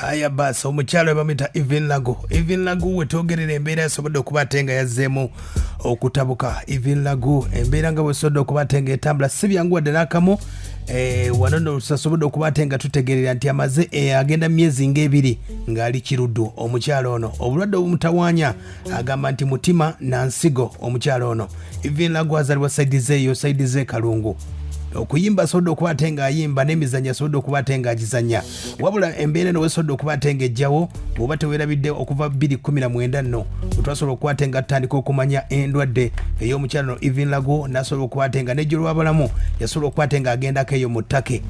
Aya basi omukyalo bamita Evelyn Lagu. Evelyn Lagu wetwogerera embeera yasobodde okuba nga yazzeemu okutabuka. Evelyn Lagu embeera nga bwesobodde okuba nga etambula si byangu wadde n'akamu. Wano nno tusobodde okuba nga tutegeerera nti amaze agenda myezi ng'ebiri ng'ali kiruddu omukyalo ono. Obulwadde obumutawaanya agamba nti mutima na nsigo omukyalo ono. Evelyn Lagu azaalibwa sayidi ze Kalungu. Okuyimba asobodde okuba nga ayimba n'emizannyo asobodde okuba nga agizannya. Wabula embeera eno wesobodde okuba nga ejjawo bw'oba teweerabidde okuva 2019 nno twasobola okuba nga tutandika okumanya endwadde ey'omukyalo Evelyn Lagu n'asobola okuba nga n'ejjo lw'abalamu yasobola okuba nga agendako eyo mu ttake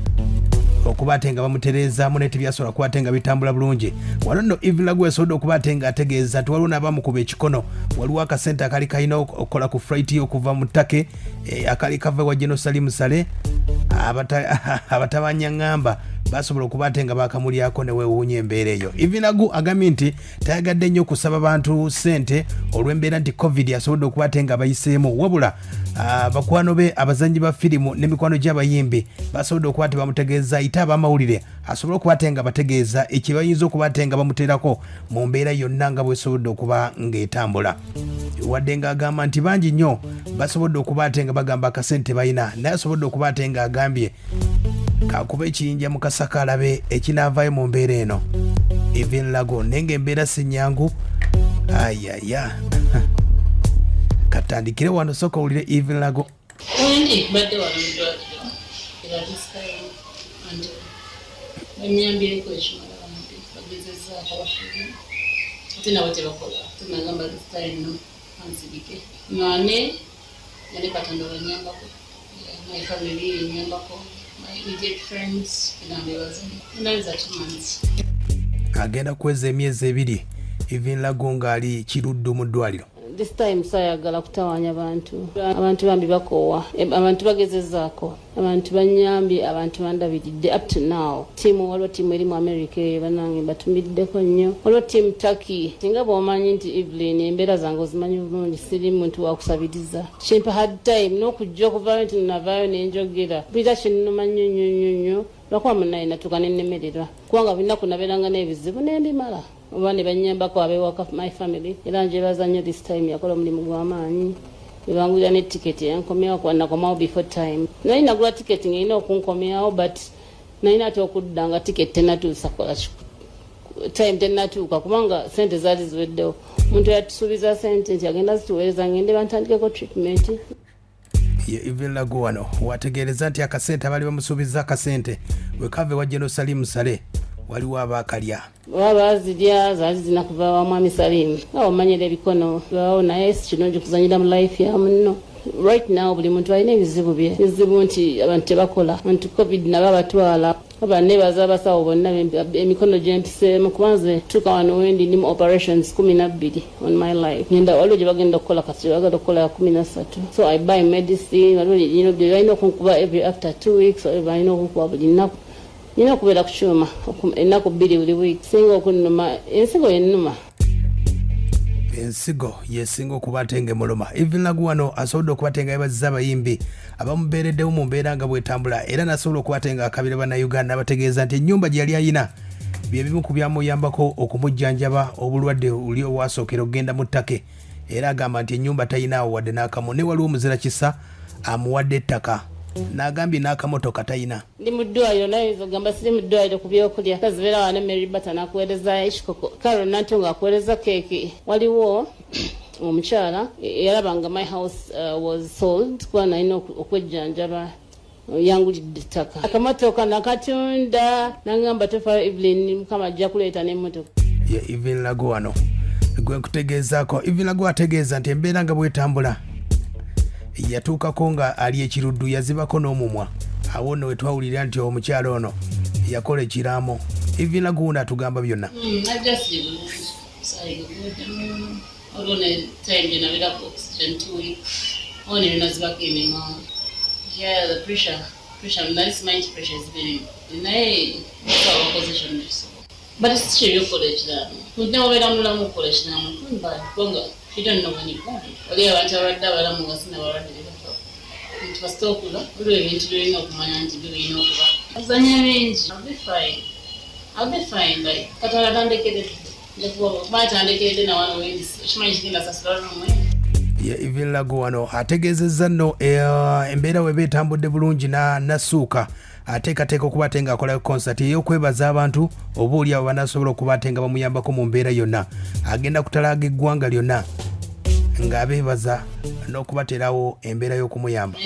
okuba nga bamutereezaamu naye tebyasobola kuba nga bitambula bulungi. Wano nno Evelyn Lagu yasobodde okuba nga ategeeza nti waliwo n'abamukuba ekikono, waliwo akasente akali kalina okukola ku flight okuva mu ttake akali kava wa Jerusalem Sale abatabanya ngamba basobola okuba nga bakamulyako ne weewuunya embeera eyo. Evelyn Lagu agambye nti tayagadde nnyo okusaba bantu ssente olw'embeera nti covid asobodde okuba nga bayiseemu, wabula bakwano be abazannyi ba firimu n'emikwano gy'abayimbi basobodde okuba bamutegeeza ite ab'amawulire asobole okuba nga bategeeza ekyo bayinza okuba nga bamuteerako mu mbeera yonna nga bwesobodde okuba ng'etambula. Wadde ng'agamba nti bangi nnyo basobodde okuba nga bagamba akasente balina, naye asobodde okuba nga agambye kakuba ekiyinja mu kasaka alabe ekinaavaayo mu mbeera eno. Evelyn Lagu naye ng'embeera si nnyangu. Ayaya katandikire wano soka owulire Evelyn Lagu. My family nyambako, my immediate friends, another 2 months. Agenda kweza emyezi ebiri Evelyn Lagu ng'ali kiruddu mu ddwaliro. This time sayagala kutawanya abantu bambi bakoowa, abantu bagezezzaako, abantu banyambye, abantu bandabiridde up to now. Waliwo tiimu eri mu America banange batumiddeko nnyo, waliwo tiimu Turkey. Singa bw'omanyi nti Evelyn embeera zange ozimanyi bulungi, siri muntu wakusabiriza, kimpa hard time n'okujja okuvaayo nti navaayo nenjogera bira kinnuma nnyo lwakuba munaye natuuka nennemererwa kubanga binaku nabeeranga n'ebizibu nembimala oba ne bannyambako abewaka my family era njebaza nnyo this time yakola omulimu gw'amaanyi ebangulira ne tiketi yankomyawo nakomawo before time naye nagula tiketi ng'erina okunkomyawo but nayina ate okudda nga tiketi tenatuusa time tenatuuka kubanga sente zaali ziweddewo. Omuntu yatusuubiza sente nti agenda zituweereza ngende bantandikeko treatment. Evelyn Lagu wano wategeereza nti akasente abali bamusuubiza akasente bwe kave wa Jerusalem Sale waliwo abakalya bazirya zaali zina kuva wa mwami Salimu omanyira ebikono bawo naye si kirungi kuzanyira mu life ya munno. Right now buli muntu alina ebizibu bye, ebizibu nti abantu tebakola, abantu covid nabo abatwala abanebaza abasawo bonna emikono gyempiseemu kubanze tuuka wano wendi ndi mu operations 12 on my life. Ngenda waliwo gye bagenda okukola kati bagenda okukola 13. So I buy medicine, waliwo balina okunkuba every after 2 weeks, balina okunkuba buli nnaku. Nina okubeera ku kyuma ennaku 2 buli week. Singa okunnuma ensigo yennuma. Ensigo yesinga okuba nga emuluma. Evelyn Lagu wano asobodde okuba nga yabazza abayimbi abamubeereddewo mu mbeera nga bwetambula era n'asobola okuba nga akabira bannayuganda abategeeza nti ennyumba gye yali ayina bye bimu ku byamuyambako okumujjanjaba obulwadde oli obwasookera okugenda mu ttake era agamba nti ennyumba tayinaawo wadde n'akamu ne waliwo omuzira kisa amuwadde ettaka n'agambye n'akamotoka tayina. Ndi mu ddwaliro naye ogamba siri mu ddwaliro ku byokulya kazibeera wano Mary Bata n'akuweereza ekikoko Karo Nanto ng'akuweereza keeki. Waliwo omukyala yalaba nga my house was sold kuba nalina okwejjanjaba yangulidde ettaka akamotoka nakatunda n'agamba tofa Evelyn Mukama ajja kuleeta n'emmotoka. Evelyn Lagu wano gwe nkutegeezaako. Evelyn Lagu ategeeza nti embeera nga bwetambula yatuukako nga ali ekiruddu yazibako n'omumwa awo nno wetwawulira nti omukyalo ono yakola ekiraamo. Evelyn Lagu wuno atugamba byonna. But it's true, you're college now. We've never been on the college now. But you don't know when you're going. Well, yeah, I told that I'm going to never it was talking. We're doing it, doing up my auntie, doing up. As I arrange, I'll be fine. I'll be fine, like, katala tandekede. Batandekede na wano wins. Shimanyi kila sasa ya Evelyn Lagu wano ategeezezza nno embeera we beetambudde bulungi nassuuka ateekateeka okuba ate nga akolayo concert ey'okwebaza abantu oba oli abo banaasobola okuba ate nga bamuyambako mu mbeera yonna agenda kutalaaga eggwanga lyonna ng'abeebaza n'okubateerawo embeera y'okumuyamba.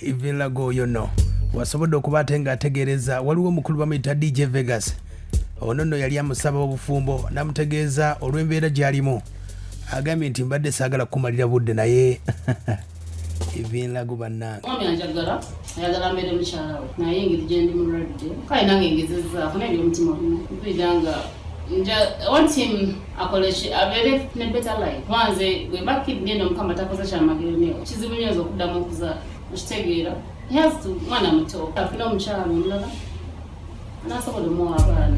Evelyn Lagu yono wasobodde okuba ate ng'ategeereza waliwo omukulu bamuyita DJ Vegas ono nno yali amusaba obufumbo n'amutegeeza olw'embeera gy'alimu agambye nti mbadde saagala kumalira budde naye Evelyn Lagu bannange ayagala mbeere mukyala we naye engeri gye ndi mulwadde kale nange ngezezzaako naye omutima mpulira nga want him abeere ne better life. Wanze gwe bakidde eno Mukama takoze kyamagerero kizibu nnyo okuddamu okuzaala okitegeera he has to mwana muto afune omukyala omulala anasobola omuwa abaana.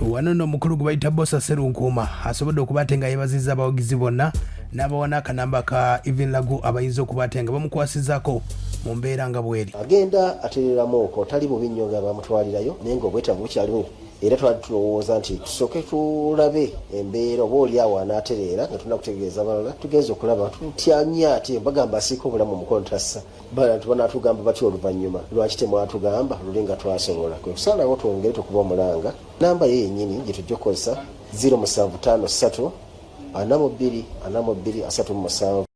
Wano nno omukulu gwe bayita Bosa Serunkuuma asobodde okuba ate nga yeebazizza abawagizi bonna n'abawana akanamba ka Evelyn Lagu abayinza okuba ate nga bamukwasizaako mu mbeera nga bweri. Agenda atereramu okwo tali bubi nnyo nga bamutwalirayo naye ng'obwetaavu bukyalimu era twali tulowooza nti tusooke tulabe embeera oba oli awo anaatereera nga tulina kutegeeza abalala tugenza okulaba tutyanya ate bagamba asiika obulamu omukono tassa banaatugamba batya oluvannyuma lwaki temwatugamba luli nga twasobola kwe kusalawo twongere tukuba omulanga namba ye yennyini gye tujja okukozesa 0753 42 42 37.